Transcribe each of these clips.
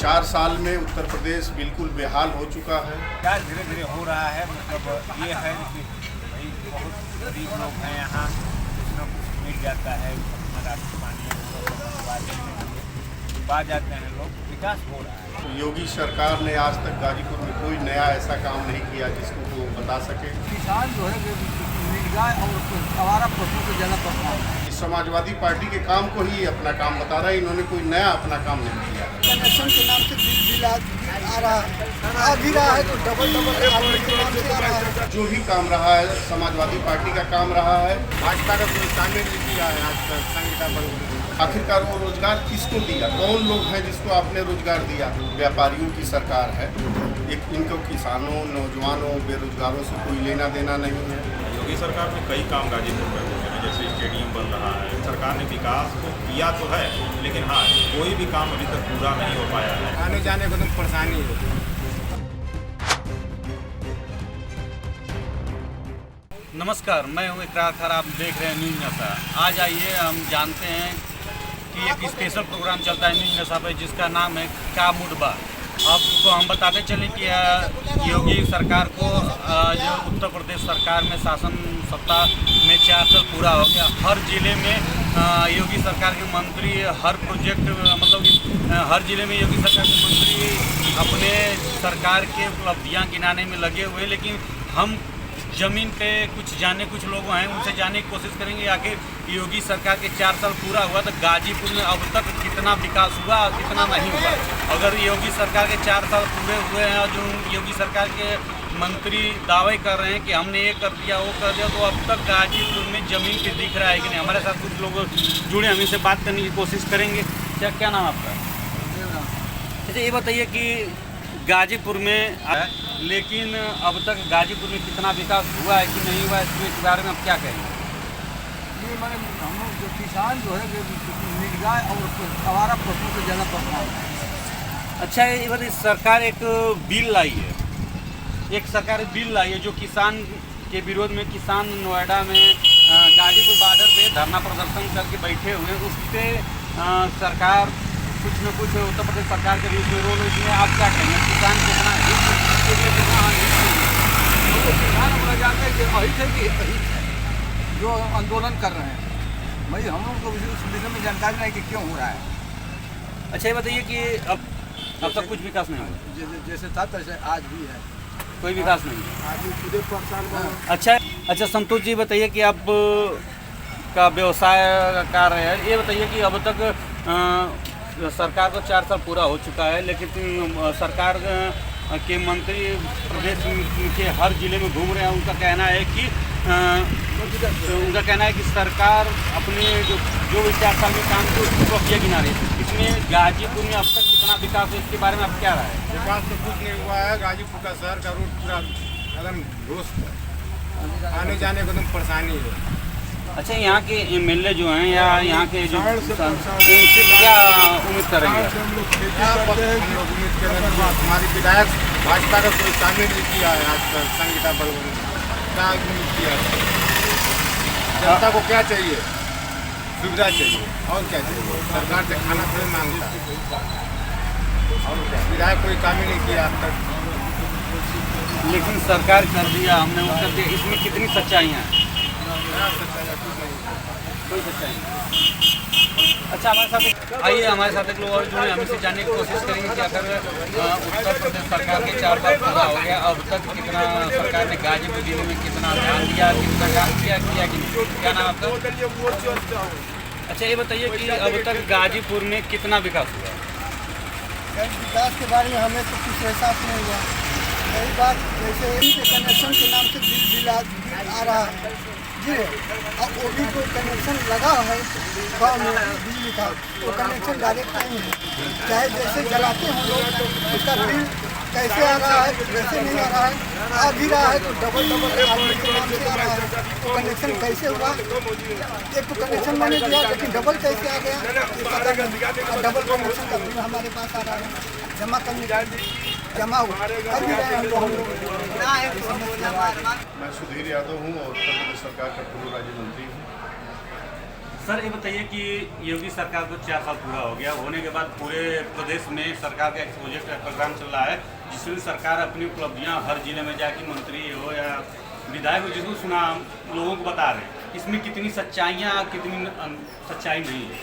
4 साल में उत्तर प्रदेश बिल्कुल बेहाल हो चुका है। क्या धीरे धीरे हो रहा है, मतलब ये है कि भाई बहुत गरीब लोग हैं, यहाँ कुछ ना कुछ मिल जाता है, अपना राशन पानी पा जाते हैं लोग, विकास हो रहा है। योगी सरकार ने आज तक गाजीपुर में कोई नया ऐसा काम नहीं किया जिसको वो बता सके। किसान जो है नीलगाय और आवारा पशुओं को ज़्यादा पसंद है। समाजवादी पार्टी के काम को ही अपना काम बता रहा है, इन्होंने कोई नया अपना काम नहीं किया। कनेक्शन के नाम से बिल आ रहा है, आ भी रहा है तो डबल आदमी के नाम से आ रहा है। जो भी काम रहा है समाजवादी पार्टी का काम रहा है। भाजपा का कोई शामिल नहीं किया है आज तक संगठन पर। आखिरकार वो रोजगार किसको दिया? कौन लोग हैं जिसको आपने रोजगार दिया? व्यापारियों की सरकार है, इनको किसानों, नौजवानों, बेरोजगारों से कोई लेना देना नहीं है। योगी सरकार ने कई काम गाजीपुर में हुए हैं, जैसे स्टेडियम बन रहा है। सरकार ने विकास को किया तो है, लेकिन हाँ कोई भी काम अभी तक पूरा नहीं हो पाया है। आने जाने को तो परेशानी है। नमस्कार, मैं हूँ इकरार खान, आप देख रहे हैं न्यूज़ नशा। आज आइए हम जानते हैं कि एक स्पेशल प्रोग्राम चलता है न्यूज़ नशा पर, जिसका नाम है का मुडबा। आपको हम बताते चलें कि योगी सरकार को जो उत्तर प्रदेश सरकार में शासन सत्ता में 4 साल पूरा हो गया। हर जिले में योगी सरकार के मंत्री हर प्रोजेक्ट, मतलब हर जिले में योगी सरकार के मंत्री अपने सरकार के उपलब्धियां गिनाने में लगे हुए हैं। लेकिन हम ज़मीन पे कुछ लोग हैं, उनसे जानने की कोशिश करेंगे आखिर योगी सरकार के 4 साल पूरा हुआ तो गाजीपुर में अब तक कितना विकास हुआ और कितना नहीं हुआ। अगर योगी सरकार के 4 साल पूरे हुए हैं और जो योगी सरकार के मंत्री दावे कर रहे हैं कि हमने ये कर दिया वो कर दिया, तो अब तक गाजीपुर में ज़मीन पे दिख रहा है कि नहीं। हमारे साथ कुछ लोग जुड़े, हम इनसे बात करने की कोशिश करेंगे। क्या नाम आपका? अच्छा, ये बताइए कि गाजीपुर में लेकिन अब तक गाजीपुर में कितना विकास हुआ है कि नहीं हुआ है, इसके बारे में आप क्या कहेंगे? ये मैंने हम लोग जो किसान जो है नीलगाय और आवारा पशुओं को ज़्यादा पसंद है। अच्छा, ये बताइए, सरकार एक बिल लाई है, जो किसान के विरोध में किसान नोएडा में गाजीपुर बॉर्डर पे धरना प्रदर्शन करके बैठे हुए हैं। उस पर सरकार कुछ न कुछ उत्तर प्रदेश सरकार के बीच में रोल है, इसमें आप क्या कहेंगे? किसान कितना किसान अपना जानते हैं कि अहित है कि अहित है जो आंदोलन कर रहे हैं। भाई हम लोग को उस विषय में जानकारी नहीं कि क्यों हो रहा है। अच्छा, ये बताइए कि अब तक कुछ विकास नहीं हुआ? जैसे था तैसे आज भी है, कोई विकास नहीं है। आज भी पूरे परेशान। अच्छा संतोष जी, बताइए कि आप का व्यवसाय कार्य है, ये बताइए कि अब तक सरकार को 4 साल पूरा हो चुका है, लेकिन सरकार के मंत्री प्रदेश के हर जिले में घूम रहे हैं। उनका कहना है कि सरकार अपने जो 4 साल में काम किया उसकी प्रक्रिया गिना रही है। इसमें गाजीपुर में अब तक कितना विकास है, इसके बारे में आप क्या राय है? विकास तो कुछ नहीं हुआ है। गाजीपुर का शहर का रोड पूरा एकदम ध्वस्त है, आने जाने को एकदम परेशानी है। अच्छा, यहाँ के एमएलए जो हैं या यहाँ के जो उनसे क्या उम्मीद करेंगे? हमारी विधायक भाजपा का कोई शामिल नहीं किया है आज तक संगठन पर। क्या उम्मीद किया है? जनता को क्या चाहिए? सुविधा चाहिए और क्या चाहिए? सरकार से खाना थोड़ी मांगता है और क्या? विधायक कोई काम ही नहीं किया आज तक। लेकिन सरकार कर दिया, हमने वो कर दिया, इसमें कितनी सच्चाइयाँ हैं? कोई सच्चाई नहीं। अच्छा, हमारे साथ एक लोग और जुड़े, हम इससे जानने की कोशिश करेंगे कि अगर उत्तर प्रदेश सरकार के 4 साल पूरा हो गया, अब तक कितना सरकार ने गाजीपुर जिले में कितना ध्यान दिया, कितना काम किया कि नहीं? क्या नाम आपका? अच्छा, ये बताइए कि अब तक गाजीपुर में कितना विकास हुआ? विकास के बारे में हमें तो कुछ एहसास नहीं हुआ। वही बात जैसे कनेक्शन के नाम से बिल आ रहा है जी, और वो भी कोई कनेक्शन लगा है गाँव में बिजली का, वो कनेक्शन डायरेक्ट नहीं है। चाहे जैसे जलाते हैं लोग, उसका बिल कैसे आ रहा है, कैसे नहीं आ रहा है, आ भी रहा है तो डबल आदमी के नाम से आ रहा है। तो कनेक्शन कैसे हुआ? एक तो कनेक्शन मैंने दिया, लेकिन डबल कैसे आ गया? डबल कनेक्शन का बिल हमारे पास आ रहा है, जमा करने जमा हुआ कर भी रहे हैं हम लोग। मैं सुधीर यादव हूँ और उत्तर प्रदेश सरकार का पूर्व राज्य मंत्री हूँ। सर ये बताइए कि योगी सरकार को 4 साल पूरा हो गया, होने के बाद पूरे प्रदेश में सरकार का एक प्रोजेक्ट प्रोग्राम चल रहा है जिसमें सरकार अपनी उपलब्धियां हर जिले में जाके मंत्री हो या विधायक हो जिसको सुना लोगों को बता रहे हैं। इसमें कितनी सच्चाइयाँ कितनी सच्चाई नहीं है?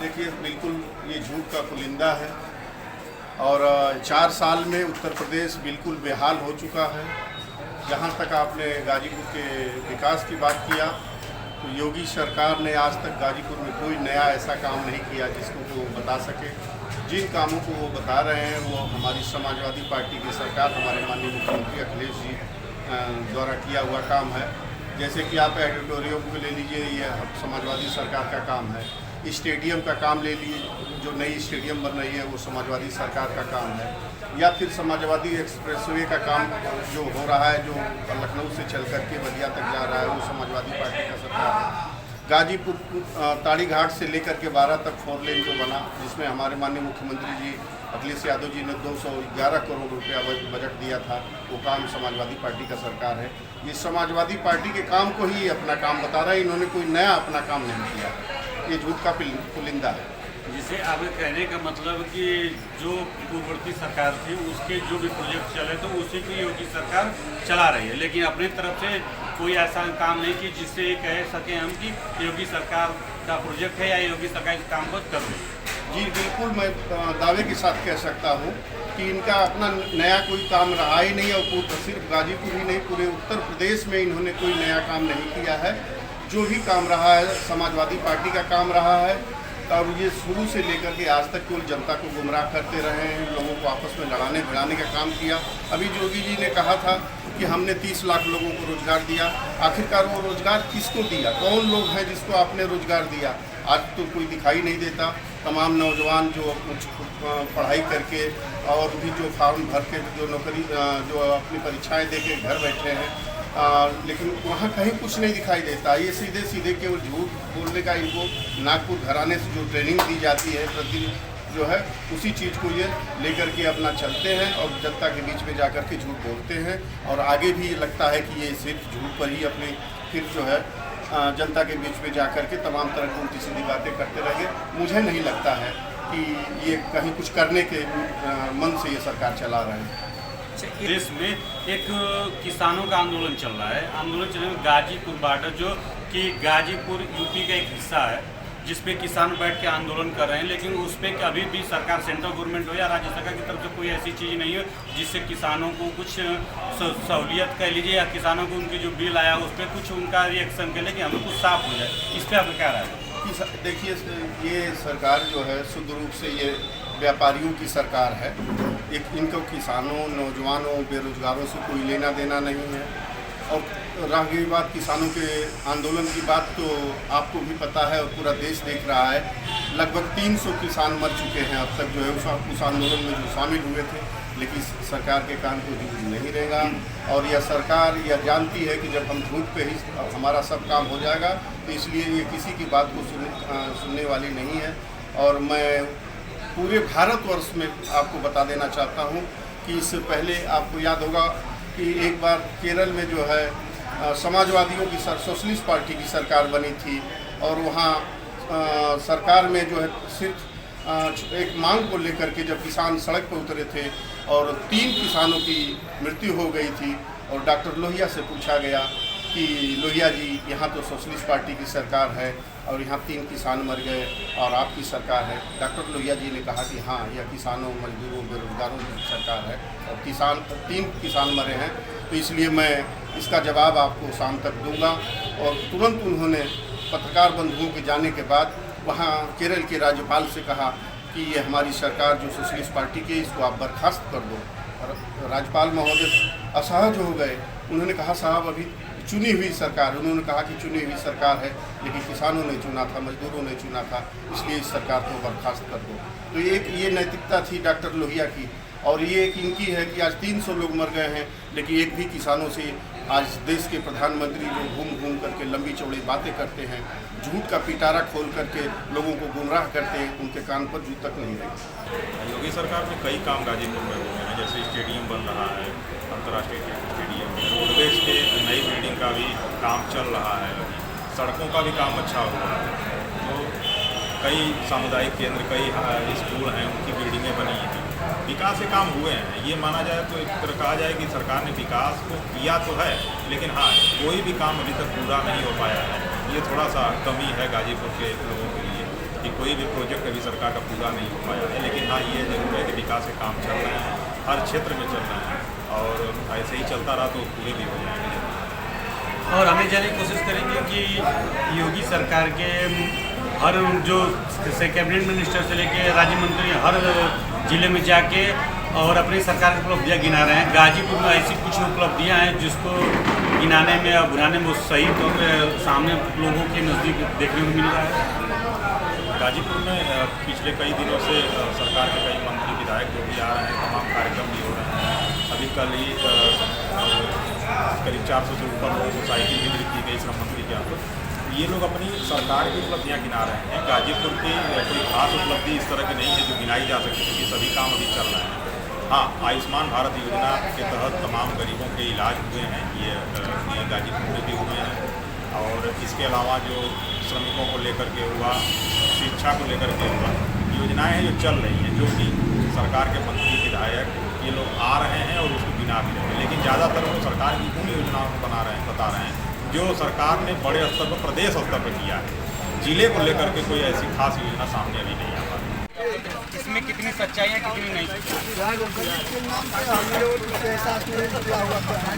देखिए, बिल्कुल ये झूठ का पुलिंदा है और 4 साल में उत्तर प्रदेश बिल्कुल बेहाल हो चुका है। जहाँ तक आपने गाजीपुर के विकास की बात किया तो योगी सरकार ने आज तक गाजीपुर में कोई नया ऐसा काम नहीं किया जिसको वो बता सके। जिन कामों को वो बता रहे हैं वो हमारी समाजवादी पार्टी की सरकार, हमारे माननीय मुख्यमंत्री अखिलेश जी द्वारा किया हुआ काम है। जैसे कि आप ऑडिटोरियम को ले लीजिए, ये समाजवादी सरकार का काम है। स्टेडियम का काम ले लीजिए, जो नई स्टेडियम बन रही है वो समाजवादी सरकार का काम है। या फिर समाजवादी एक्सप्रेसवे का काम जो हो रहा है, जो लखनऊ से चल कर के बलिया तक जा रहा है, वो समाजवादी पार्टी का सरकार है। गाजीपुर ताड़ी घाट से लेकर के 12 तक 4 लेन जो बना, जिसमें हमारे माननीय मुख्यमंत्री जी अखिलेश यादव जी ने 211 करोड़ रुपया बजट दिया था, वो काम समाजवादी पार्टी का सरकार है। ये समाजवादी पार्टी के काम को ही अपना काम बता रहा है, इन्होंने कोई नया अपना काम नहीं किया। ये झूठ का पुलिंदा है। जिसे आपके कहने का मतलब कि जो पूर्ववर्ती सरकार थी उसके जो भी प्रोजेक्ट चले तो उसी की योगी सरकार चला रही है, लेकिन अपनी तरफ से कोई ऐसा काम नहीं कि जिससे कह सकें हम कि योगी सरकार का प्रोजेक्ट है या योगी सरकार इस काम को कर रही है। जी बिल्कुल, मैं दावे के साथ कह सकता हूँ कि इनका अपना नया कोई काम रहा ही नहीं और सिर्फ गाजीपुर ही नहीं, पूरे उत्तर प्रदेश में इन्होंने कोई नया काम नहीं किया है। जो भी काम रहा है समाजवादी पार्टी का काम रहा है और ये शुरू से लेकर के आज तक केवल जनता को गुमराह करते रहे हैं, लोगों को आपस में लड़ाने भिड़ाने का काम किया। अभी योगी जी ने कहा था कि हमने 30 लाख लोगों को रोजगार दिया। आखिरकार वो रोजगार किसको दिया? कौन लोग हैं जिसको आपने रोजगार दिया? आज तो कोई दिखाई नहीं देता। तमाम नौजवान जो पढ़ाई करके और भी जो फॉर्म भर के जो नौकरी जो अपनी परीक्षाएं दे के घर बैठे हैं, लेकिन वहाँ कहीं कुछ नहीं दिखाई देता। ये सीधे सीधे केवल झूठ बोलने का इनको नागपुर घराने से जो ट्रेनिंग दी जाती है प्रतिदिन जो है, उसी चीज़ को ये लेकर के अपना चलते हैं और जनता के बीच में जाकर के झूठ बोलते हैं। और आगे भी लगता है कि ये सिर्फ झूठ पर ही अपनी फिर जो है जनता के बीच में जाकर के तमाम तरह की उल्टी सीधी बातें करते रहेंगे। मुझे नहीं लगता है कि ये कहीं कुछ करने के मन से ये सरकार चला रहे हैं। देश में एक किसानों का आंदोलन चल रहा है। आंदोलन चल रहा है गाजीपुर बॉर्डर, जो कि गाजीपुर यूपी का एक हिस्सा है, जिस पे किसान बैठ के आंदोलन कर रहे हैं, लेकिन उस पर कभी भी सरकार, सेंट्रल गवर्नमेंट हो या राज्य सरकार की तरफ से कोई ऐसी चीज़ नहीं है जिससे किसानों को कुछ सहूलियत कह लीजिए या किसानों को उनकी जो बिल आया उस पर कुछ उनका रिएक्शन कर ले कि हमें कुछ साफ हो जाए। इस पर आपका क्या राय है? देखिए, ये सरकार जो है शुद्ध रूप से ये व्यापारियों की सरकार है। इनको किसानों, नौजवानों, बेरोजगारों से कोई लेना देना नहीं है। और रही बात किसानों के आंदोलन की बात, तो आपको भी पता है और पूरा देश देख रहा है, लगभग 300 किसान मर चुके हैं अब तक जो है उस आंदोलन में जो शामिल हुए थे। लेकिन सरकार के कान को झूठ नहीं रहेगा और यह सरकार यह जानती है कि जब हम झूठ पे ही हमारा सब काम हो जाएगा, तो इसलिए ये किसी की बात को सुनने वाली नहीं है। और मैं पूरे भारतवर्ष में आपको बता देना चाहता हूँ कि इससे पहले आपको याद होगा कि एक बार केरल में जो है समाजवादियों की सोशलिस्ट पार्टी की सरकार बनी थी और वहाँ सरकार में जो है सिर्फ एक मांग को लेकर के जब किसान सड़क पर उतरे थे और 3 किसानों की मृत्यु हो गई थी और डॉक्टर लोहिया से पूछा गया कि लोहिया जी, यहाँ तो सोशलिस्ट पार्टी की सरकार है और यहाँ 3 किसान मर गए और आपकी सरकार है। डॉक्टर लोहिया जी ने कहा कि हाँ, यह किसानों, मजदूरों, बेरोजगारों की सरकार है और 3 किसान मरे हैं, तो इसलिए मैं इसका जवाब आपको शाम तक दूंगा। और तुरंत उन्होंने पत्रकार बंधुओं के जाने के बाद वहाँ केरल के राज्यपाल से कहा कि ये हमारी सरकार जो सोशलिस्ट पार्टी की, इसको आप बर्खास्त कर दो। और राज्यपाल महोदय असहज हो गए। उन्होंने कहा, साहब अभी चुनी हुई सरकार, उन्होंने कहा कि चुनी हुई सरकार है लेकिन किसानों ने चुना था, मजदूरों ने चुना था, इसलिए इस सरकार को बर्खास्त कर दो। तो एक ये नैतिकता थी डॉक्टर लोहिया की। और ये एक इनकी है कि आज 300 लोग मर गए हैं लेकिन एक भी किसानों से, आज देश के प्रधानमंत्री जो घूम घूम करके लंबी चौड़ी बातें करते हैं, झूठ का पिटारा खोल करके लोगों को गुमराह करते हैं, उनके कान पर जू तक नहीं रही। योगी सरकार में कई काम गाजीपुर में हुए हैं, जैसे स्टेडियम बन रहा है, अंतर्राष्ट्रीय स्टेडियम, रोडवेज के नई बिल्डिंग का भी काम चल रहा है, सड़कों का भी काम अच्छा हुआ है। तो कई सामुदायिक केंद्र, कई स्कूल हैं, उनकी बिल्डिंगें बनी हैं, विकास के काम हुए हैं। ये माना जाए तो एक तरह कहा जाए कि सरकार ने विकास को किया तो है, लेकिन हाँ, कोई भी काम अभी तक पूरा नहीं हो पाया है। ये थोड़ा सा कमी है गाजीपुर के लोगों के लिए कि कोई भी प्रोजेक्ट अभी सरकार का पूरा नहीं हो पाया है। लेकिन हाँ, ये जरूर है कि विकास के काम चल रहे हैं, हर क्षेत्र में चल रहे हैं, और ऐसे ही चलता रहा तो पूरे भी हो जाएंगे। और हमें जानने की कोशिश करेंगे कि योगी सरकार के हर जो से कैबिनेट मिनिस्टर से लेके राज्य मंत्री हर जिले में जाके और अपनी सरकार की उपलब्धियाँ गिना रहे हैं। गाजीपुर में ऐसी कुछ उपलब्धियाँ हैं जिसको गिनाने में और बुलाने में सही तौर पर सामने लोगों के नज़दीक देखने को मिल रहा है। गाजीपुर में पिछले कई दिनों से सरकार के कई मंत्री विधायक जो भी आ रहे हैं, तमाम कार्यक्रम भी हो रहे हैं। अभी कल ही करीब 400 से ऊपर लोगों को साइकिल वितरित की गई श्रम मंत्री के यहाँ। ये लोग अपनी सरकार की उपलब्धियाँ गिना रहे हैं। गाजीपुर की कोई खास उपलब्धि इस तरह की नहीं है जो गिनाई जा सके, क्योंकि सभी काम अभी चल रहे हैं। हाँ, आयुष्मान भारत योजना के तहत तमाम गरीबों के इलाज हुए हैं, ये गाजीपुर में भी हुए हैं। और इसके अलावा जो श्रमिकों को लेकर के हुआ, शिक्षा को लेकर के हुआ, योजनाएं जो चल रही हैं, जो कि सरकार के मंत्री विधायक ये लोग आ रहे हैं और उसको गिना भी रहे हैं। लेकिन ज़्यादातर वो सरकार की उन योजनाओं को बता रहे हैं जो सरकार ने बड़े स्तर पर, प्रदेश स्तर पर किया है। जिले को लेकर के कोई ऐसी खास योजना सामने अभी नहीं आ पाई। इसमें कितनी सच्चाई है, कितनी नहीं सच्चाई? के नाम से हमें कुछ एहसास नहीं किया हुआ है।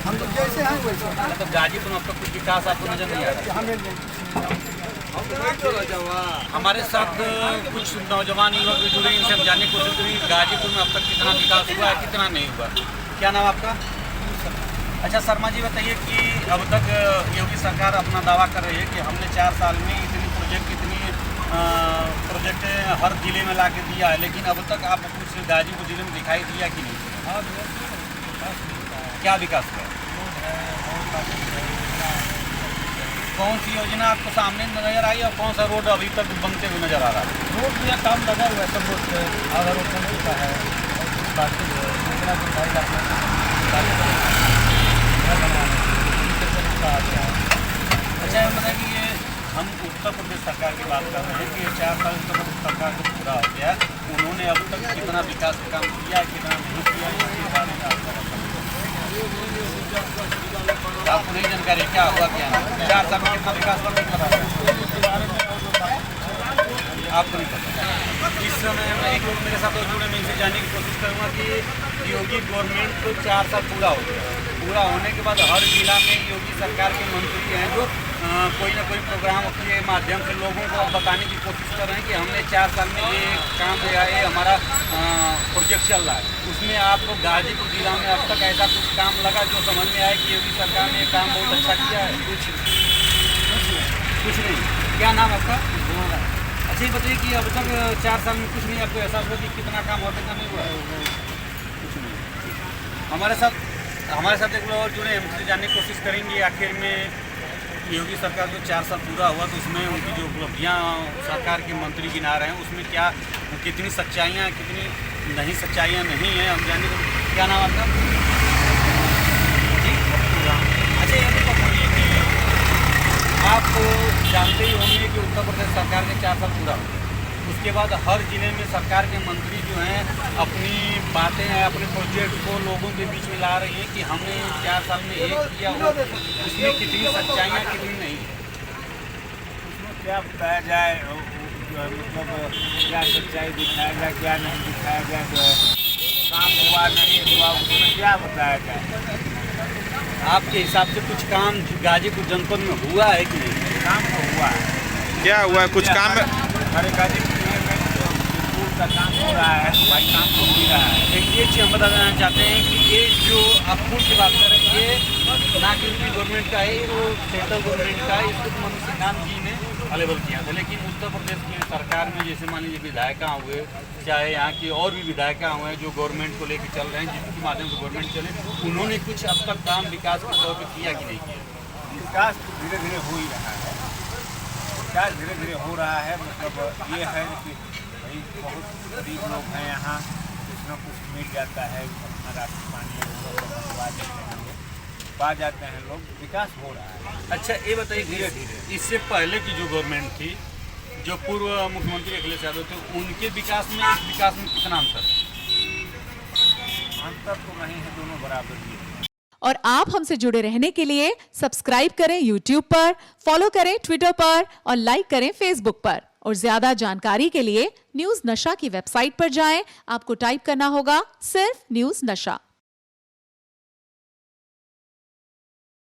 हम लोग जैसे हैं वैसे मतलब गाजीपुर में अब तक कुछ विकास आपको नजर नहीं आ रहा? हमें नहीं। हमारे साथ कुछ नौजवान युवक भी जुड़े, इनसे हम जानने की कोशिश करेंगे गाजीपुर में अब तक कितना विकास हुआ है, कितना नहीं हुआ। क्या नाम आपका? अच्छा शर्मा जी, बताइए कि अब तक योगी सरकार अपना दावा कर रही है कि हमने 4 साल में इतनी प्रोजेक्टें हर जिले में ला के दिया है, लेकिन अब तक आप कुछ गाजीपुर जिले में दिखाई दिया कि नहीं? क्या विकास हुआ? कौन सी योजना आपको सामने नजर आई और कौन सा रोड अभी तक बनते हुए नजर आ रहा है? रोड का काम लगा हुआ है, सब रोड पे आधा रोड बन चुका है। बाकी योजना को फायदा अच्छा, मतलब कि ये हम उत्तर प्रदेश सरकार की बात कर रहे हैं कि 4 साल उत्तर प्रदेश सरकार को पूरा हो गया, उन्होंने अब तक कितना विकास का काम किया है, कितना नहीं किया है, इसके बारे में आपको नहीं जानकारी? क्या हुआ, क्या नहीं? 4 साल में कितना विकास हुआ, नहीं पता आपको? नहीं पता। इस समय में एक लोग मेरे साथ और जुड़े, मैं इनसे जानने की कोशिश करूँगा कि योगी गवर्नमेंट को 4 साल पूरा हो गया, पूरा होने के बाद हर जिला में योगी सरकार के मंत्री हैं जो कोई ना कोई प्रोग्राम के माध्यम से लोगों को बताने की कोशिश कर रहे हैं कि हमने 4 साल में ये काम किया, ये हमारा प्रोजेक्ट चल रहा है। उसमें आपको गाजीपुर जिला में अब तक ऐसा कुछ काम लगा जो समझ में आया कि योगी सरकार ने काम बहुत अच्छा किया है? कुछ नहीं। क्या नाम आपका? अच्छा, ये बताइए कि अब तक 4 साल में कुछ नहीं आपको एहसास हुआ कि कितना काम हुआ, कितना नहीं हुआ? कुछ नहीं। हमारे साथ एक लोग और जुड़े, हमसे जानने की कोशिश करेंगे आखिर में योगी सरकार जो 4 साल पूरा हुआ तो उसमें उनकी जो उपलब्धियाँ सरकार के मंत्री गिना रहे हैं, उसमें क्या कितनी सच्चाइयाँ, कितनी नहीं सच्चाइयाँ नहीं हैं, हम जानने को। क्या नाम आपका? जी, अच्छा, ये तो बोलिए कि आप जानते ही होंगे कि उत्तर प्रदेश सरकार के 4 साल पूरा हुआ, उसके बाद हर जिले में सरकार के मंत्री जो हैं अपनी बातें हैं, अपने प्रोजेक्ट को लोगों के बीच में ला रही हैं कि हमने 4 साल में ये किया, उसमें कितनी सच्चाइयाँ, कितनी नहीं? उसमें क्या बताया जाए, मतलब क्या सच्चाई दिखाया जाए, क्या नहीं दिखाया जाए, जो काम हुआ नहीं हुआ उसमें क्या बताया जाए? आपके हिसाब से कुछ काम गाजीपुर जनपद में हुआ है कि नहीं? काम तो हुआ है। क्या हुआ है? कुछ काम हमारे गाजीपुर जिले में स्कूल का काम हो रहा है, भाई काम तो हो रहा है। एक ये चीज़ हम बताना चाहते हैं कि ये जो आप पुल की बात कर रहे हैं, ये ना कि यूपी गवर्नमेंट का है, वो सेंट्रल गवर्नमेंट का है, इसको मनोज सिन्हा जी ने अवेलेबल किया था। लेकिन उत्तर प्रदेश की सरकार में जैसे मान लीजिए विधायक हुए, चाहे यहाँ के और भी विधायक हुए हैं जो गवर्नमेंट को लेकर चल रहे हैं, जिसके माध्यम से गवर्नमेंट चले, उन्होंने कुछ अब तक काम विकास के तौर पर किया कि नहीं किया? विकास तो धीरे धीरे हो ही रहा है, विकास धीरे धीरे हो रहा है। मतलब ये है कि भाई बहुत गरीब लोग हैं यहाँ, कुछ ना कुछ मिल जाता है, अपना राशन पानी बनवा देते हैं। पा जाते हैं लोग, विकास हो रहा है अच्छा ये बताइए धीरे कि धीरे। इससे पहले की जो गवर्नमेंट थी, जो पूर्व मुख्यमंत्री अखिलेश यादव थे, उनके विकास में इस विकास में कितना अंतर है? अंतर तो नहीं है, दोनों बराबर ही है। और आप हमसे जुड़े रहने के लिए सब्सक्राइब करें YouTube पर, फॉलो करें Twitter पर और लाइक करें Facebook पर। और ज्यादा जानकारी के लिए न्यूज़ नशा की वेबसाइट पर जाएं। आपको टाइप करना होगा सिर्फ न्यूज़ नशा।